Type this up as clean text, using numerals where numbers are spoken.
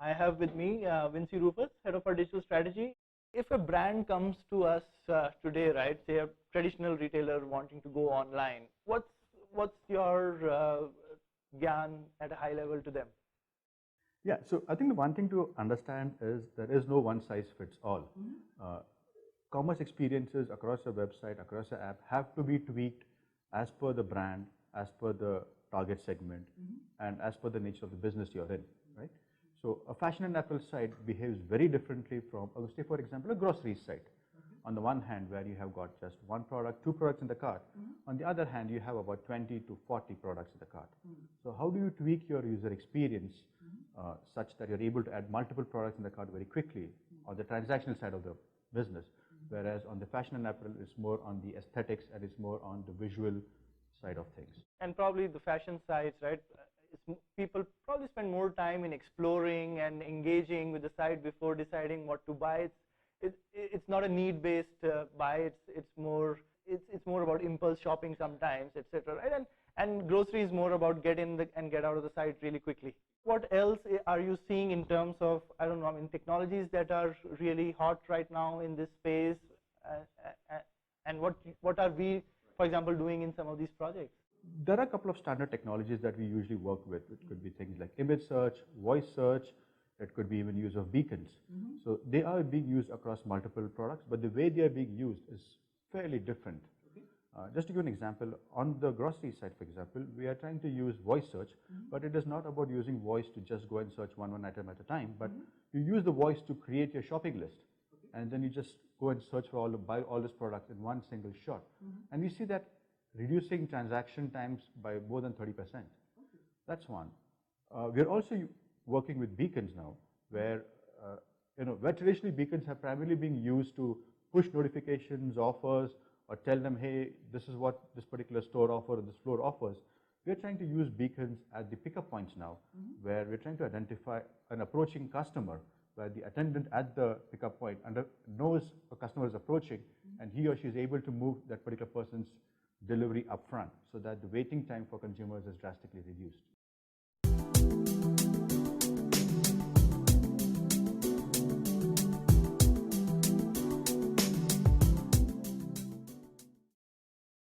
I have with me Vinci Rufus, head of our digital strategy. If a brand comes to us today, right, say a traditional retailer wanting to go online, what's your gyan at a high level to them? Yeah, so I think the one thing to understand is there is no one size fits all. Commerce experiences across a website, across an app have to be tweaked as per the brand, as per the target segment, and as per the nature of the business you're in, right? So a fashion and apparel site behaves very differently from, say for example, a grocery site. On the one hand, where you have got just one product, two products in the cart. On the other hand, you have about 20 to 40 products in the cart. So how do you tweak your user experience such that you're able to add multiple products in the cart very quickly on the transactional side of the business? Whereas on the fashion and apparel, it's more on the aesthetics and it's more on the visual side of things. And probably the fashion sites, right? People probably spend more time in exploring and engaging with the site before deciding what to buy. It's not a need-based buy. It's more about impulse shopping sometimes, etc. Right? And grocery is more about get in and get out of the site really quickly. What else are you seeing in terms of, I don't know, I mean, technologies that are really hot right now in this space, and what are we, for example, doing in some of these projects? There are a couple of standard technologies that we usually work with. It could be things like image search, voice search. It could be even use of beacons. So they are being used across multiple products, but the way they are being used is fairly different. Just to give an example, on the grocery side, for example, we are trying to use voice search, but it is not about using voice to just go and search one item at a time, but you use the voice to create your shopping list, and then you just go and search for buy all this product in one single shot. And we see that reducing transaction times by more than 30%. That's one. We're also working with beacons now, where where traditionally beacons have primarily been used to push notifications, offers, or tell them, hey, this is what this particular store offers or this floor offers. We're trying to use beacons at the pickup points now, where we're trying to identify an approaching customer, where the attendant at the pickup point knows a customer is approaching, and he or she is able to move that particular person's delivery upfront, so that the waiting time for consumers is drastically reduced.